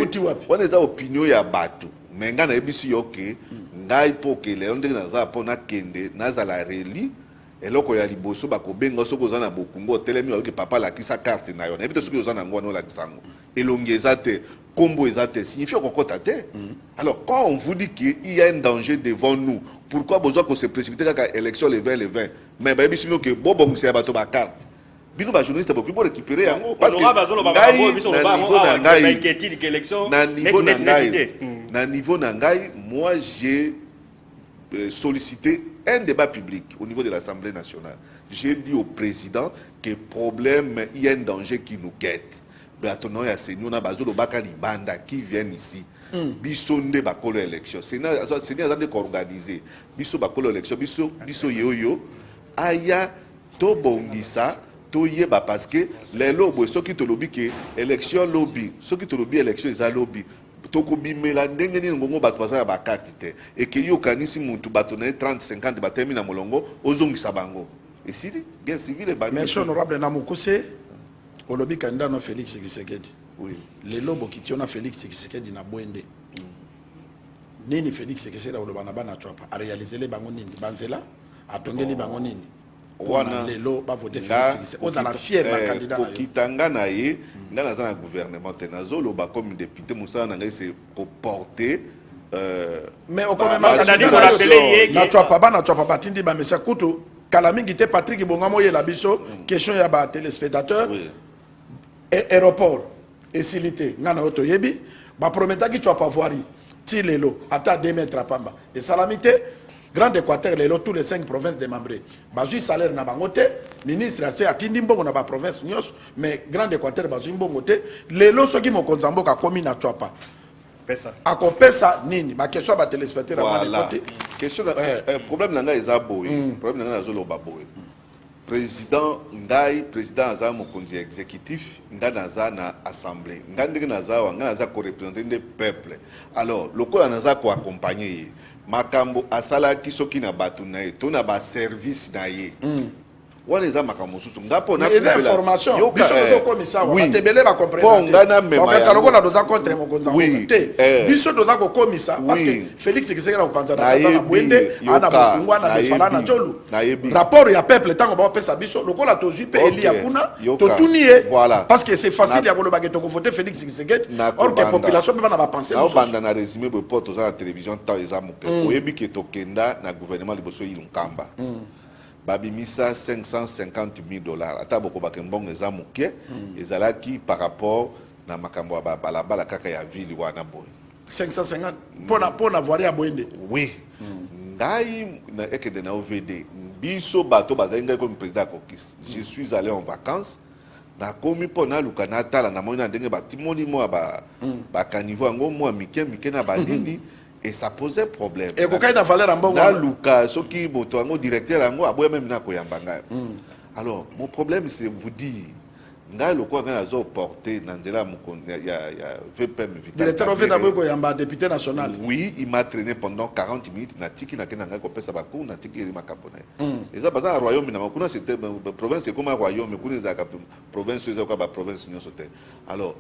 wana eza opinion ya bato mais nga na ebisi yoke ngai po ke lelo ndenge naza pona kende nazala reli eloko ya liboso bakobenga soko oza na bokungo telemi oyoki papa lakisa carte na yo na yebi te soki oza na ngo wana olakisa yango elongi eza te kombo eza te signifie okokota te. Alors quand on vous dit qu'il y a un danger devant nous, pourquoi besoin qu'on se précipite kaka élection le 20 mais bayebi sino ke bobongisa bato ba carte bino ba journaliste ba plus récupérer yango parce que na niveau na ngai moi j'ai sollicité un débat public au niveau de l'Assemblée nationale. J'ai dit au président que problème, il y a un danger qui nous guette. Mais attendons, il y a ces nous, on a bazolo baka libanda qui viennent ici. biso nde bakolo élection seni azali koorganize biso bakolo élection biso yoyo aya tobongisa toyeba parce que lelo boye soki tolobi ke élection lobby soki tolobi élection eza lobby tokobimela ndenge nini ngongo bato baza ya bakarte te eke yokanisi mutu bato na ye 30-50 batemi na molongo ozongisa bango esili guerre civile ebandi. Merci honorable na mokuse olobi candidat no Félix Tshisekedi. Oui. Lelo bokiti na Félix Tshisekedi na bwende. Nini Félix Tshisekedi oloba na bana chwapa a réaliser les bango nini banzela atongeli bango nini wana lelo ba voter Félix Tshisekedi dans la fière ba candidat na yo kitanga na ye nga naza na gouvernement te nazoloba comme député mosala na ngai c'est pour porter mais au quand même na chwapa bana chwapa batindi ba mesa kutu kala mingi te Patrick Bongamo ye la biso question ya ba téléspectateurs aéroport et silité ngana oto yebi ba prometaki chwapa voirie ti lelo ata 2 mètres à pamba et salamité Grand Équateur lelo tous les 5 provinces démembrées bazui salaire na bangote ministre ase atindi mbongo na ba province nyos mais Grand Équateur bazui mbongo te lelo soki mokonza mboka komi na chwapa pesa akopesa nini ba question ba téléspectateurs voilà. côté Question problème nanga eza boye problème nanga nazoloba boye président ngai président aza mokonzi exécutif nga naza na assemblée nga ndenge naza wa nga naza ko représenter le peuple alors lokola naza ko accompagner makambo asalaki soki na bato na ye to na ba service na ye wana eza makambo susu nga pona information biso to komisa wa batebele ba comprendre po ngana mema ya lokola doza contre mokonza te biso doza ko komisa parce que Félix Tshisekedi na kopanza na bwende ana bokungwa na befala na jolu rapport ya peuple tango ba pesa biso lokola tozui pe Elia kuna to tunie parce que c'est facile ya koloba ke to voter Félix Tshisekedi or que population pe bana ba penser na banda na résumé be poto za na télévision ta eza moke oyebi ke tokenda na gouvernement liboso yilunkamba babimisa $550 000 ata boko bakembongo eza moke ezalaki par rapport na makambo ya balabala kaka ya ville wana boy 550 pona voirie ya bwende oui ngai na ekende na OVD biso bato bazali ngai comme président kokis je suis allé en vacances na komi pona luka na tala na moni na ndenge batimoni mo ba caniveau yango mo mike na banini et ça posait problème. Et quand il a valeur en bon na luka soki boto yango directeur yango aboya même na koyamba ngai. Alors mon problème c'est vous dire ngai lokwa nga azo porter na nzela mukonzi ya VPM Vital. Directeur of na boyo yamba député national. Oui, il m'a traîné pendant 40 minutes na tiki na kena ngai ko pesa ba ko na tiki ma kapona. Et ça baza royaume na makuna c'était province comme un royaume kuna za ka province za ka ba province nyo sote. Alors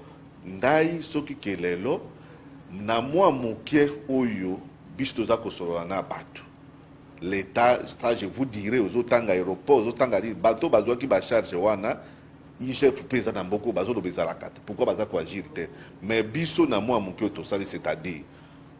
ngai soki kelelo na moi moké oyo biso toza kosolola na bato l'état ça je vous dirai aux otanga aéroport aux otanga bato bazwaki ba charge wana chef pesa na mboko bazo lobeza la carte pourquoi baza ko agir te mais biso na moi moké to sali c'est-à-dire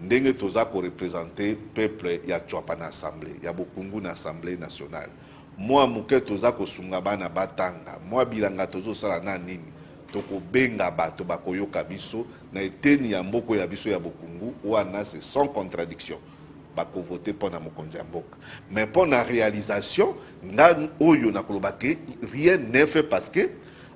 ndenge toza ko représenter peuple ya chwapa na assemblée ya bokungu na assemblée nationale moi moké toza ko sunga bana batanga moi bilanga tozo sala na nini toko benga bato bakoyoka biso na eteni ya mboko ya biso ya bokungu wana c'est sans contradiction bako voter pour na mokonzi ya mboka mais pour la réalisation nga oyo na kolobake rien n'est fait parce que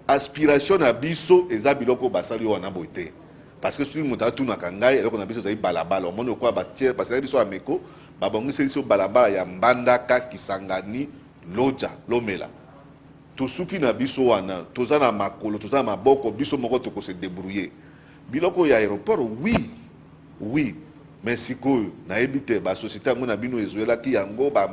aspiration na biso eza biloko basali wana boite parce que soki moto atunaka ngai eloko na biso ezali balabala omoni okwa batiere parce que biso ameko babongisi biso balabala ya mbandaka kisangani loja lomela tosuki na biso wana toza na makolo toza na maboko biso moko toko se débrouiller biloko ya aéroport oui mais sikoyo na ebite ba société yango na bino ezoelaki yango ba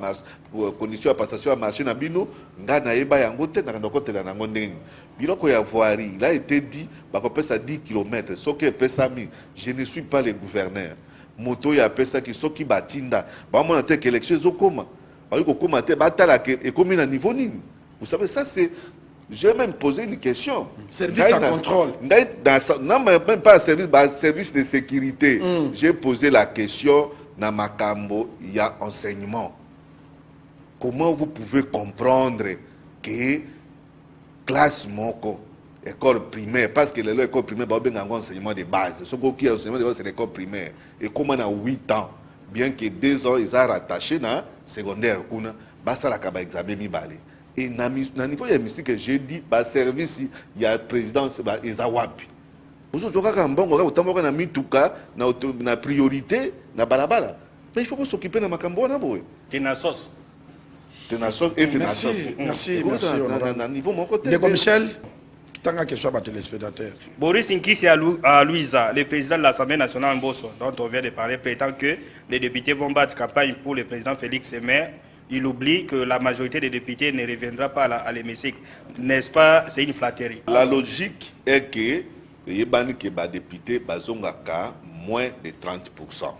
condition ya passation ya marché na bino nga na eba yango te na kotela nango ndenge biloko ya voirie là été dit ba kopesa 10 km soki epesami je ne suis pas le gouverneur moto ya pesa ki soki batinda ba mona te que élection ezokoma ba ko koma te batala ke ekomi na niveau nini. Vous savez, ça c'est... J'ai même posé une question. Service à contrôle. Non, même pas service de sécurité. J'ai posé la question dans Makambo, il y a enseignement. Comment vous pouvez comprendre que classe moko, école primaire, parce que l'école primaire, il y a un enseignement de base. Ce qui est enseignement de base, c'est l'école primaire. Et comment on a 8 ans, bien que 2 ans, ils sont rattachés dans secondaire, ça la examen mi balé. Et na niveau ya mystique j'ai dit ba service ya présidence ba ezawapi ozozwaka mbongo kaka otamboka na mituka na priorité na balabala. Mais il faut qu'on s'occupe de makambo wana boye. Tenasos. Tenasos et Tenasos. Merci. Na niveau mon côté. Ndeko Michel, tanga question à téléspectateurs. Boris Nkisi à Louisa, le président de l'Assemblée nationale Mbosso, dont on vient de parler, prétend que les députés vont battre campagne pour le président Félix Semer. Il oublie que la majorité des députés ne reviendra pas à l'hémicycle. N'est-ce pas? C'est une flatterie. La logique est que les députés bazongaka moins de 30%.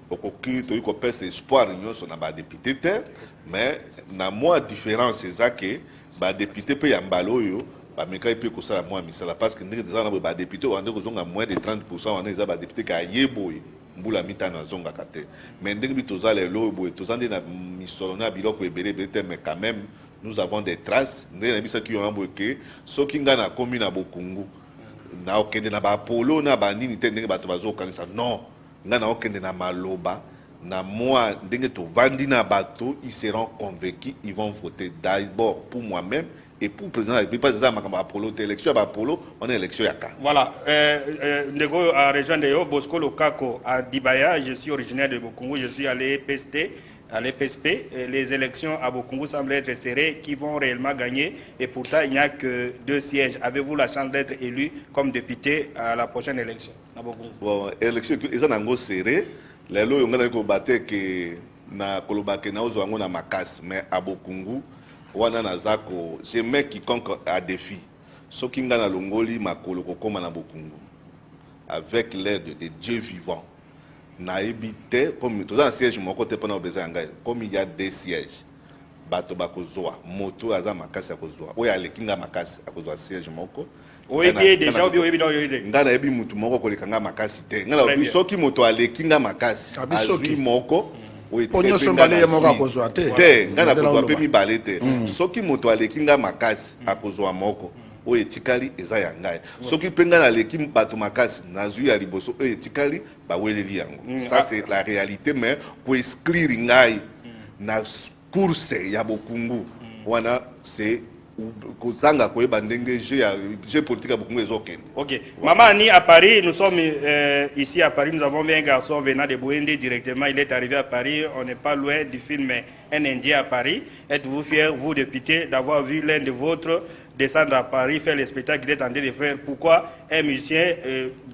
Okoki to yiko pesa espoir nyonso na ba député te, mais na moi différence c'est ça que ba député pe ya mbalo yo ba meka pe ko sala moi misala parce que ndenge za na ba député wande ko zonga moins de 30% wana za ba député ka yeboye mbula mitano zonga kate. Mais ndenge bitoza lelo boye tozande na misolo na biloko ebele bete, mais quand même nous avons des traces ndenge na bisa ki yo ambo ke soki nga na komi na Bokungu na okende na ba Apollo na ba nini te ndenge bato bazo kanisa non nga na okende na maloba na moi ndenge to vandi na bato, ils seront convaincus, ils vont voter d'abord pour moi-même et pour le président de la République. Pas ça makamba Apollo élection à Apollo, on est élection yaka. Voilà, Nego a rejoint de Bosco Lokako à Dibaya, je suis originaire de Bokungu, je suis allé PST. À l'EPSP, les élections à Bokungu semblent être serrées, qui vont réellement gagner, et pourtant il n'y a que 2 sièges. Avez-vous la chance d'être élu comme député à la prochaine élection à Bokungu? Bon, élection, ils ont serré. Les lois ont battu que na kolobake na ozo na makasi, mais à Bokungu, wana nazako, j'aimais quiconque à défi. So kinga na longoli makolo kokoma na Bokungu, avec l'aide de Dieu vivant. Na ebité comme tout un siège mon côté pendant besoin comme il y a 2 sièges bato bakozoa moto aza makasi akozoa oya alekinga makasi akozoa siège moko oyebi déjà obi oyebi na oyebi ngana ebi mutu moko kolekanga makasi te ngana obi soki moto alekinga makasi azui moko ponyo sombale moko akozoa te ngana akozoa pe mibale te soki moto alekinga makasi akozoa moko oyo etikali eza ya ngai soki mpenga na leki bato makasi nazwi ya liboso oyo etikali baweleli yango. Ça c'est la réalité, mais pour exclure ngai na course ya Bokungu wana c'est kozanga koyeba ndenge j'ai politique à Bokungu ezokende. OK. Maman Annie à Paris, nous sommes ici à Paris, nous avons vu un garçon venant de Bouende directement, il est arrivé à Paris, on n'est pas loin du film Un Indien à Paris. Êtes-vous fier, vous député, d'avoir vu l'un de vôtres descendre à Paris, faire le spectacle qu'il est en train de faire? Pourquoi un musicien,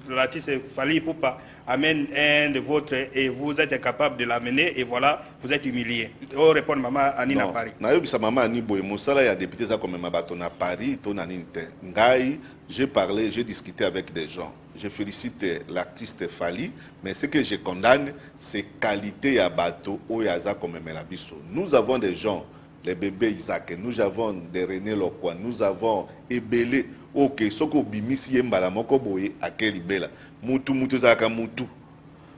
l'artiste Fally Ipupa, amène un de vôtres et vous êtes incapable de l'amener et voilà, vous êtes humilié? On répond maman Annie à Paris. Non, maman Annie boye mosala ya député ça comme mabato na Paris to na ninte. Ngai, j'ai parlé, j'ai discuté avec des gens. Je félicite l'artiste Fally, mais ce que je condamne, c'est qualité ya bateau ou yaza comme Melabiso. Nous avons des gens, les bébés Isaac, nous avons des René Lokwa, nous avons Ebele, ok, soko bimisi yembala moko boye akeli bela. Mutu mutu zaka mutu.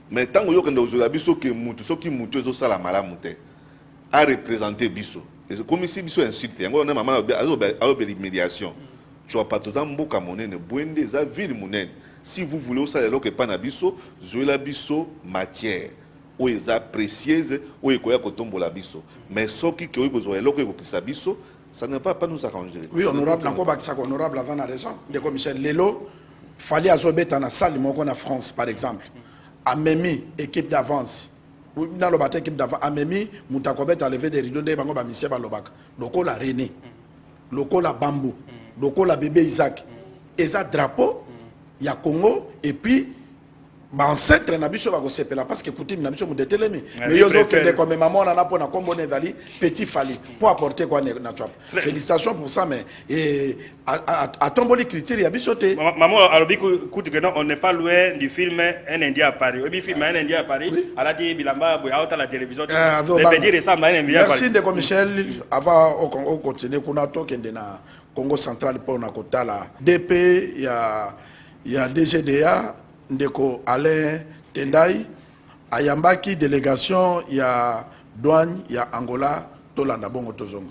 Mais tant que yokende ozola biso ke mutu, soki mutu ezo sala malamu te, a représenter biso. Comme si biso insulte, yango na maman azo médiation. Tu vas pas tout en mboka monene, Bouende za ville monene. Si vous voulez au salaire que pana biso, zoela biso matière. Ou eza précieuse ou ekoya kotombola biso, mais soki ke oyo zoela ko ekopisa biso, ça ne va pas nous arranger. Oui, honorable encore bakisa honorable avant la raison de commissaire Lelo Fally azobeta na salle moko na France par exemple. Amemi équipe d'avance. Ou na lo bata équipe d'avance amemi mutakobeta lever des rideaux de bango ba monsieur ba lobaka. Lokola René, lokola Bambou, lokola bébé Isaac. Eza drapeau ya Congo et puis ancêtre na biso ba ko sepela parce que coutume na biso mudetelemi mais yo dokende comme maman na pona kombo nezali petit Fally pour apporter quoi na chop. Félicitations pour ça mais à tomboli critère ya biso te maman alobi kuti que non on n'est pas loin du film Un Indien à Paris. Oui, film Un Indien à Paris ala di bilamba boya auta la télévision les petits ressemblent à Un Indien à Paris. Merci de Michel avant au continuer kuna to kende na Congo central pour na kotala DP ya DGDA ndeko Alain Tendai ayambaki délégation ya douane ya Angola tolanda bongo tozonga.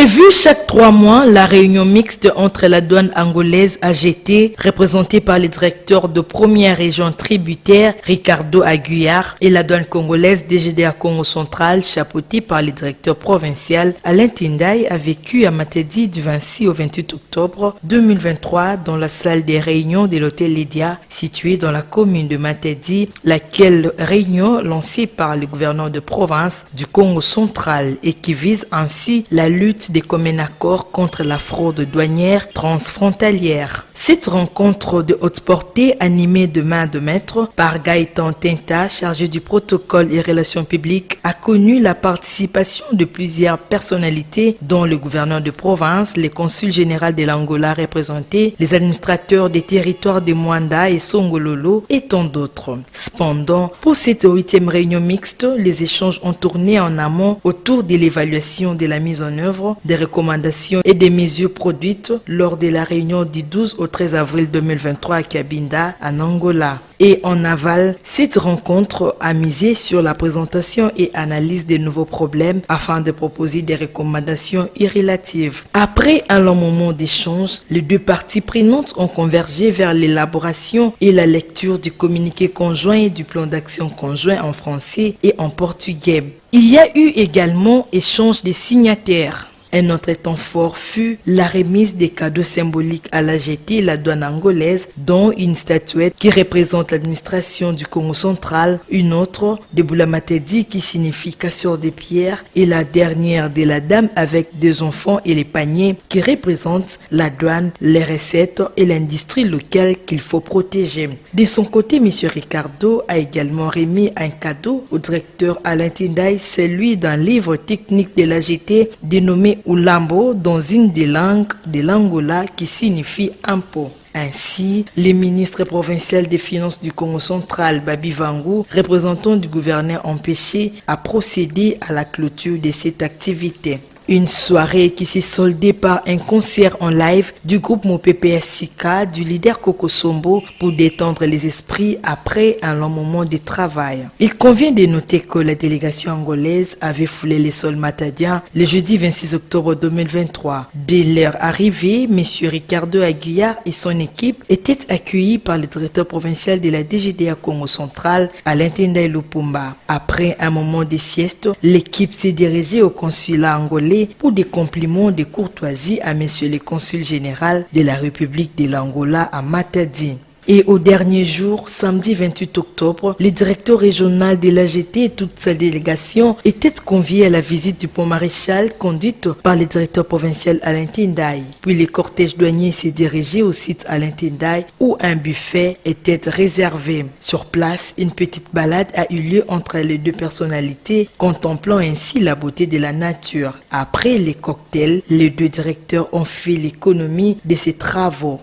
Prévue chaque 3 mois, la réunion mixte entre la douane angolaise AGT, représentée par le directeur de première région tributaire Ricardo Aguiar, et la douane congolaise DGDA Congo Central, chapeautée par le directeur provincial Alain Tindai, a vécu à Matadi du 26 au 28 octobre 2023 dans la salle des réunions de l'hôtel Lydia, située dans la commune de Matadi, laquelle réunion lancée par le gouverneur de province du Congo Central et qui vise ainsi la lutte des communs accords contre la fraude douanière transfrontalière. Cette rencontre de haute portée animée de main de maître par Gaëtan Tenta, chargé du protocole et relations publiques, a connu la participation de plusieurs personnalités dont le gouverneur de province, le consul général de l'Angola représenté, les administrateurs des territoires de Mwanda et Songololo et tant d'autres. Cependant, pour cette 8e réunion mixte, les échanges ont tourné en amont autour de l'évaluation de la mise en œuvre des recommandations et des mesures produites lors de la réunion du 12 au 13 avril 2023 à Cabinda, en Angola. Et en aval, cette rencontre a misé sur la présentation et analyse des nouveaux problèmes afin de proposer des recommandations irrélatives. Après un long moment d'échange, les deux parties prenantes ont convergé vers l'élaboration et la lecture du communiqué conjoint et du plan d'action conjoint en français et en portugais. Il y a eu également échange des signataires. Un autre temps fort fut la remise des cadeaux symboliques à l'AGT, la douane angolaise, dont une statuette qui représente l'administration du Congo central, une autre de Boulamatedi qui signifie casseur de pierres et la dernière de la dame avec 2 enfants et les paniers qui représentent la douane, les recettes et l'industrie locale qu'il faut protéger. De son côté, M. Ricardo a également remis un cadeau au directeur Alain Tindai, celui d'un livre technique de l'AGT dénommé Ulambo dans une des langues de l'Angola qui signifie impôt. Ainsi, le ministre provincial des Finances du Congo central, Babi Vangu, représentant du gouverneur empêché, a procédé à la clôture de cette activité. Une soirée qui s'est soldée par un concert en live du groupe MOPPSIK du leader Coco Sombo pour détendre les esprits après un long moment de travail. Il convient de noter que la délégation angolaise avait foulé les sols matadiens le jeudi 26 octobre 2023. Dès leur arrivée, M. Ricardo Aguiar et son équipe étaient accueillis par le directeur provincial de la DGDA Congo Central, Alain Tindai Lupumba. Après un moment de sieste, l'équipe s'est dirigée au consulat angolais pour des compliments de courtoisie à monsieur le consul général de la République de l'Angola à Matadi. Et au dernier jour, samedi 28 octobre, le directeur régional de l'AGT et toute sa délégation étaient conviés à la visite du pont Maréchal conduite par le directeur provincial Alain Tindai. Puis le cortège douanier s'est dirigé au site Alain Tindai où un buffet était réservé. Sur place, une petite balade a eu lieu entre les deux personnalités, contemplant ainsi la beauté de la nature. Après les cocktails, les deux directeurs ont fait l'économie de ces travaux.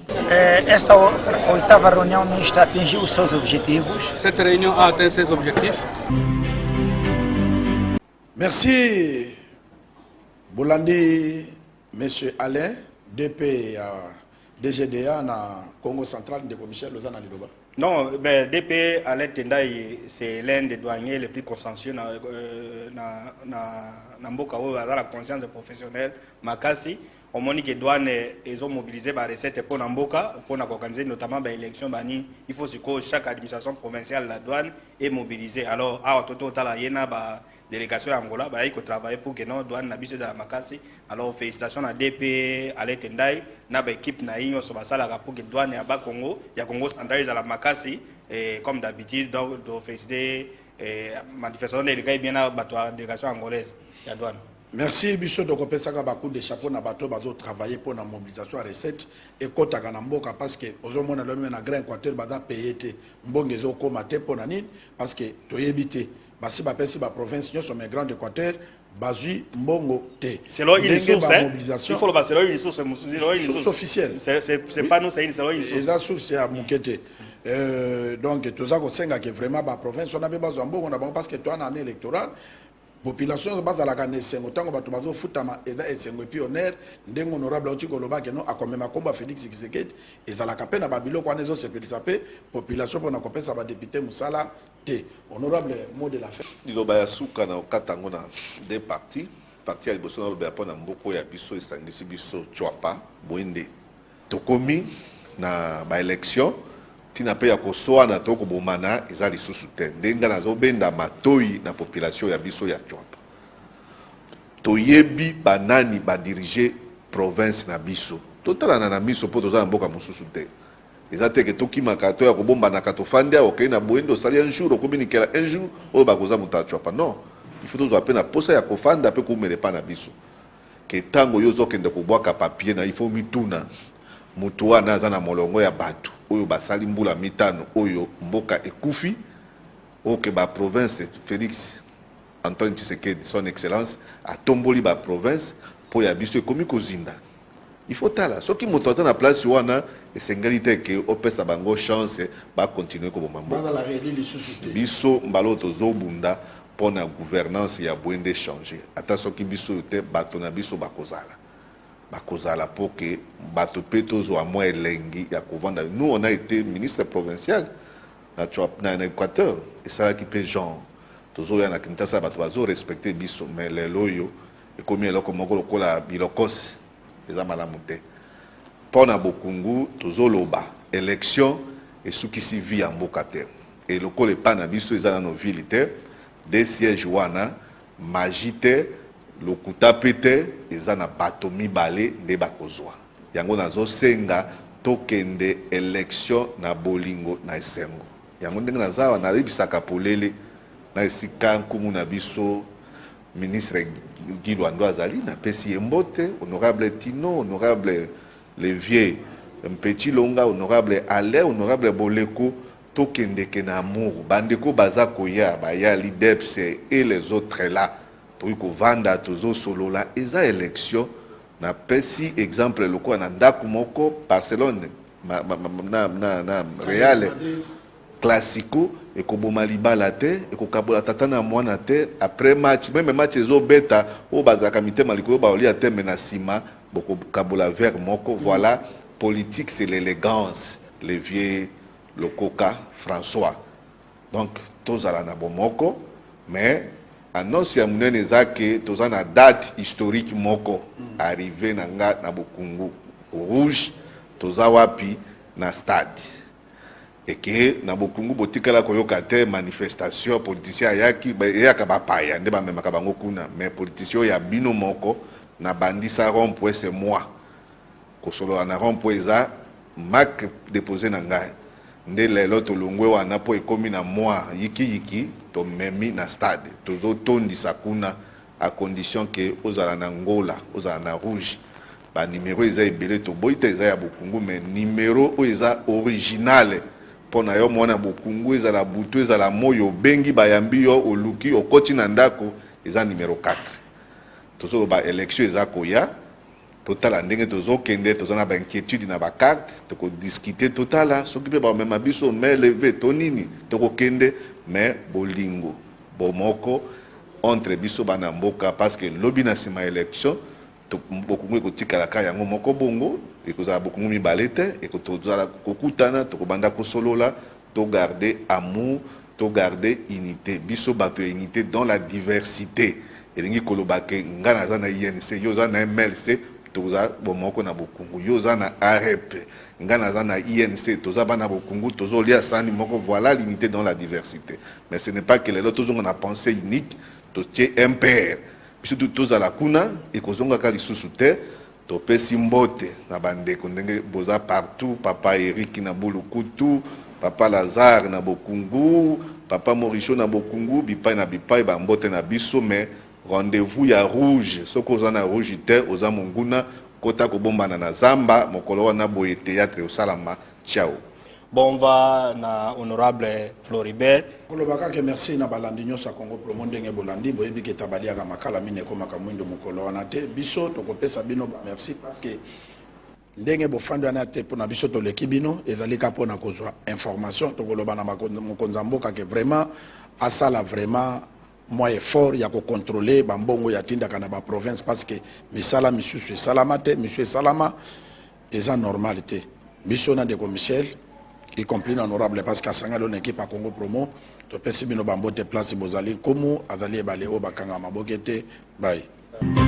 Esta oitava reunião mista atingiu os seus objetivos. Cette réunion a atteint ses objectifs. Merci, Boulandi, M. Alain, DP DGDA na Congo central de Michel Lozana Lidoba. Non, ben, DP Alain Tindai, c'est l'un des douaniers les plus consciencieux dans Mboka où la conscience professionnelle Makasi. On m'a dit que les douanes ont mobilisé les recettes pour Namboka, pour organiser notamment l'élection. Il faut que chaque administration provinciale, la douane, est mobilisée. Alors, à total, il y a une délégation à Angola, il faut travailler pour que la douane n'abuse de la Makasi. Alors, félicitations à DP, à l'Etendai, à l'équipe Naïno, sur la salle pour que la douane à Congo, il y a Congo centralisé à la Makasi. Et comme d'habitude, donc, féliciter manifestation de bien à la délégation angolaise, la douane. Merci biso de kopesaka baku de chapeau na bato bazo travailler pour la mobilisation à recette et kota kana mboka parce que ozomona le na grand quartier bada payete mbonge zo koma te pona nini parce que toyebite basi ba pesi ba province nyo sont mes grands quartiers bazui mbongo te c'est là une source mobilisation il faut le passer là une source officielle c'est pas nous c'est une source et la source c'est à Mukete donc tout ça ko senga que vraiment ba province on avait besoin mbongo na parce que toi en année électorale population bazalaka na esengo ntango bato bazofutama eza esengo epi honneur ndenge honorable auti koloba ke no akomema komba Félix Tshisekedi ezalaka mpe na babiloko wana ezosepelisa mpe population mpona kopesa badepute mosala te honorable mot de la fin liloba ya suka na okata yango na deux parties parti ya liboso na lobe apona mboko ya biso esangisi biso chwapa boende tokomi na ba élection tina pe ya kosoana to kobomana eza lisusu te ndenga nazobenda matoi na population ya biso ya chwapa toyebi banani badirige province na biso totalana na miso mpo toza na mboka mosusu te eza teke tokimaka to ya kobombanaka tofandi awa okei na boyende osali un jour okominikela un jour oyo bakoza moto achwapa non il faut tozwa mpe na posa ya kofanda mpe koumele pa na biso ke ntango yo ozokende kobwaka papier na il faut mituna moto wana aza na molongo ya bato oyo basali mbula mitano oyo mboka ekufi oke baprovince Félix Antoine Tshisekedi son excellence atomboli baprovince mpo ya biso ekomi kozinda il faut tala soki moto aza na place wana esengeli te ke opesa bango chance bakontinue koboma mboka biso mbala tozobunda mpo na gouvernance ya bwende changer ata soki biso te bato na biso bakozala mpo ke bato mpe tozwa mwa elengi ya kovanda. Nous on a été ministre provincial na Équateur esalaki mpe genre tozoya na Kinshasa bato bazorespecte biso mais lelo oyo ekomi eloko moko lokola bilokosi eza malamu te mpo na bokungu tozoloba élection esukisi vi ya mboka te e lokola epa na biso eza nano vili te de siège wana magi te lokuta mpe te eza na bato mibale nde bakozwa yango nazosenga tokende élection na bolingo na esengo yango ndenge naza awa nayebisaka polele na esika nkumu na biso ministre Guy Lwando azali napesi ye mbote honorable Tino honorable Levier Mpeti Longa honorable Ale honorable Boleko tokendeke na amour bandeko baza koya baya l'IDEPS et les autres là toyi kovanda tozo solola eza élection na pesi exemple loko na ndako moko Barcelone na Real classico ekoboma libala te ekokabola tata na mwana te après match même match ezobeta o bazaka mitema likolo baolia te mena sima bokokabola vers moko voilà politique c'est l'élégance les vieux Lokoka François donc tozala na bomoko mais annonce ya munene ezake toza na date historique moko arrivé na nga na bokungu rouge toza wapi na stade et que na bokungu botikala koyoka te manifestation politicien yaka bapaya nde bamemaka bango kuna mais politicien ya bino moko na bandisa rond-point c'est moi kosolola na rond-point eza marque déposé na ngai nde lelo tolongwe wana po ekomi na moi yiki tomemi na stade tozotondisa kuna à condition que ozala na ngola ozala na rouge ba numéro eza ebele toboyi te eza ya bokungu mais numéro oyo eza original mpo na yo mwana bokungu ezala butu ezala moyo bengi bayambi yo oluki okoti na ndako eza numéro 4 tozoloba élection eza koya totala ndenge tozokende toza na bainquiétude na bakarte tokodiscute totala soki mpe bamema biso mai leve to nini tokokende mais bolingo bomoko entre biso bana mboka parce que lobi na nsima élection bokungu ekotikalaka yango moko bongo ekozala bokungu mibale te ekozala kokutana tokobanda kosolola togarde amour togarde unité biso bato ya unité dans la diversité elingi koloba ke nga naza na INC yo oza na MLC toza bomoko na bokungu yo oza na ARP nga naza na INC toza bana bokungu tozolia sani moko voilà l'unité dans la diversité mais ce n'est pas que lelo tozonga na pensée unique totie MPR biso tozala kuna ekozongaka lisusu te topesi mbote na bandeko ndenge boza partout papa Eric na Bulukutu papa Lazare na bokungu papa Mauricio na bokungu bipai na bipai bambote na biso mais rendez-vous ya rouge soko oza na rouge te oza monguna kota kobombana na zamba mokolo wana boye théâtre osalama ciao. Bon, on va na honorable Floribert. Kolobaka ke merci na balandi nyosa Congo Promo ndenge bolandi boyebi ke tabali ya makala mine komaka mwindo mokolo wana te biso tokopesa bino merci parce que ndenge bofando na te pona biso toleki bino ezali ka pona kozwa information tokoloba na mokonza mboka ke vraiment asala vraiment moi effort ya ko contrôler bambongo ya tindaka na ba province parce que misala misusu salama te monsieur salama eza normalité biso na de Michel y compris honorable parce qu'à Sangalo l'équipe à Congo Promo to pesi bino bambote place bozali komu azali ebale o bakanga mabokete bye Afrique.